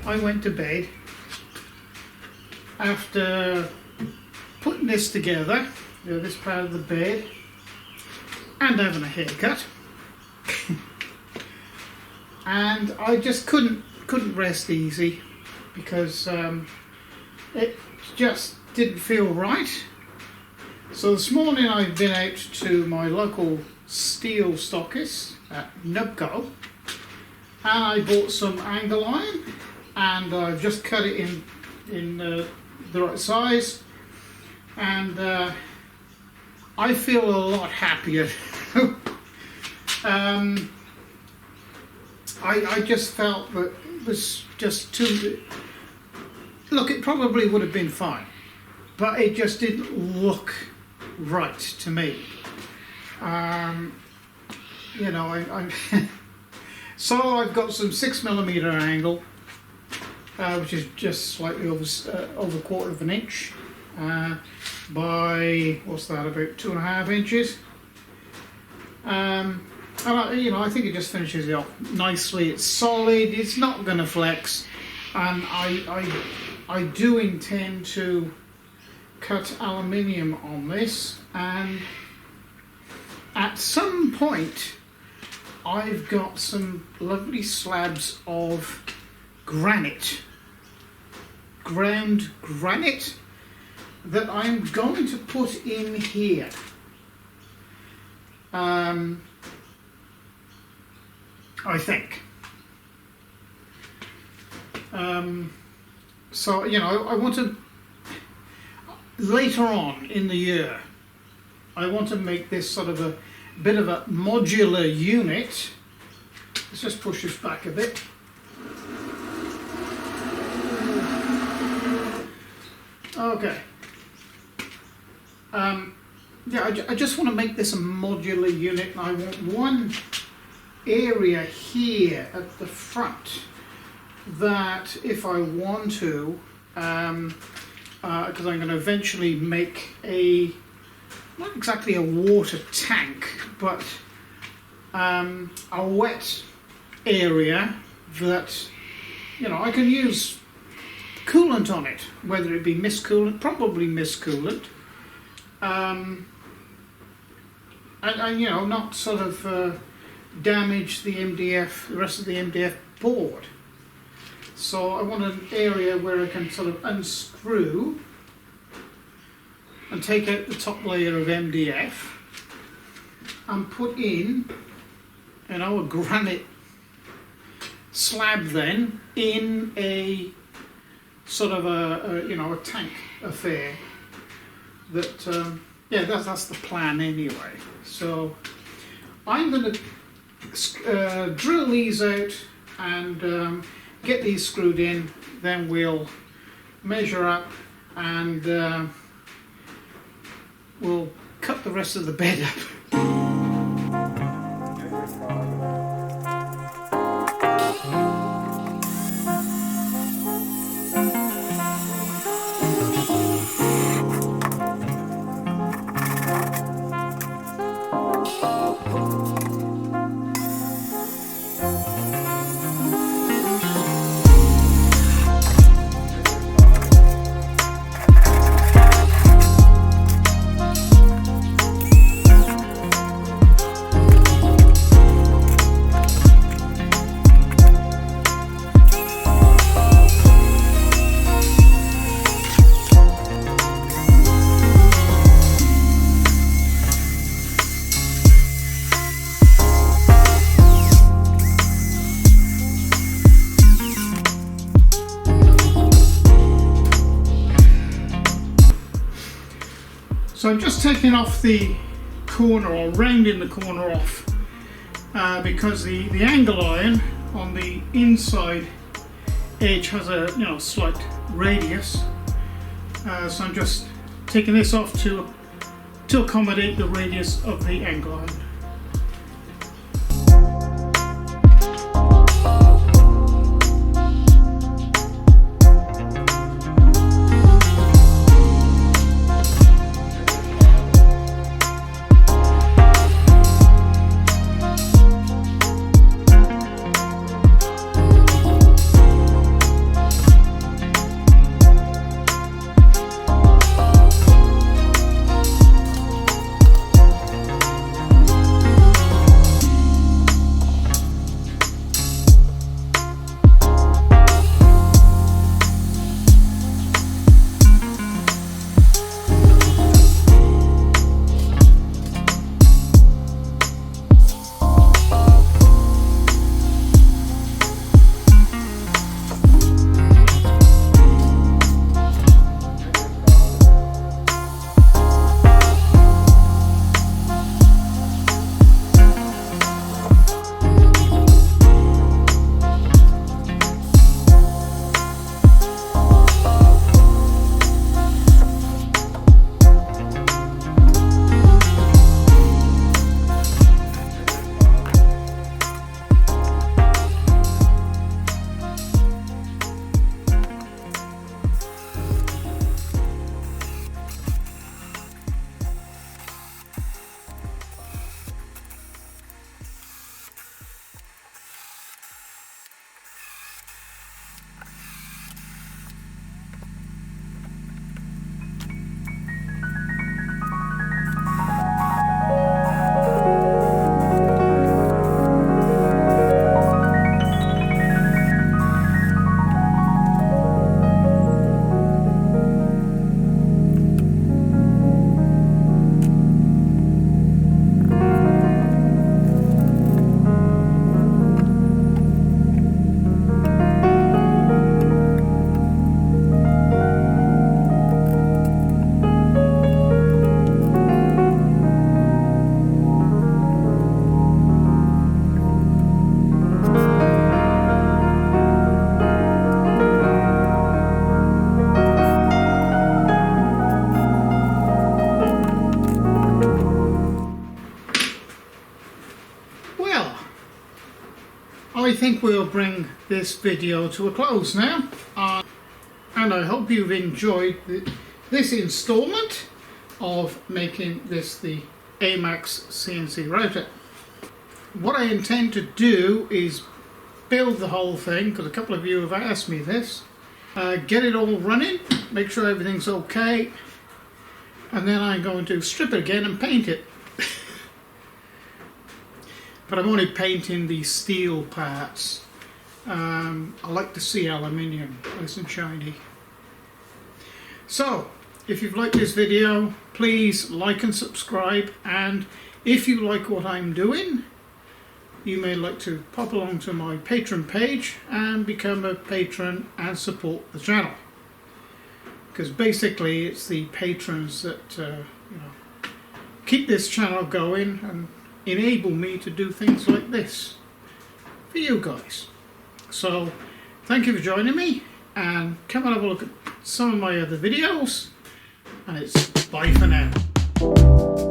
I went to bed after putting this together, this part of the bed, and having a haircut. And I just couldn't rest easy because it just didn't feel right. So this morning I've been out to my local steel stockist at Nubco, and I bought some angle iron, and I've just cut it in the right size, and I feel a lot happier. I just felt that it was just too... Look, it probably would have been fine, but it just didn't look right to me. You know, I'm so I've got some 6mm angle, which is just slightly over a quarter of an inch by, what's that, about 2.5 inches. And I think it just finishes it off nicely. It's solid. It's not going to flex, and I do intend to cut aluminium on this, and at some point I've got some lovely slabs of granite, ground granite, that I'm going to put in here. I think. So, you know, I want to, later on in the year, I want to make this sort of a bit of a modular unit. Let's just push this back a bit. Okay. Yeah, I just want to make this a modular unit, and I want one area here at the front that, if I want to, because I'm going to eventually make not exactly a water tank, but a wet area that, you know, I can use coolant on it, whether it be mist coolant, probably mist coolant, and you know, not sort of damage the MDF, the rest of the MDF board. So I want an area where I can sort of unscrew and take out the top layer of MDF and put in, you know, a granite slab then in a sort of a tank affair. That yeah, that's the plan anyway. So I'm going to drill these out and get these screwed in. Then we'll measure up and we'll cut the rest of the bed up. So I'm just taking off the corner, or rounding the corner off, because the angle iron on the inside edge has a slight radius. So I'm just taking this off to accommodate the radius of the angle iron. I think we'll bring this video to a close now. And I hope you've enjoyed this installment of making this the AMAX CNC router. What I intend to do is build the whole thing, because a couple of you have asked me this, get it all running, make sure everything's okay, and then I'm going to strip it again and paint it. But I'm only painting the steel parts. I like to see aluminium, nice and shiny. So, if you've liked this video, please like and subscribe, and if you like what I'm doing, you may like to pop along to my Patron page and become a patron and support the channel. Because basically it's the patrons that keep this channel going and enable me to do things like this for you guys. So thank you for joining me, and come and have a look at some of my other videos, and it's bye for now.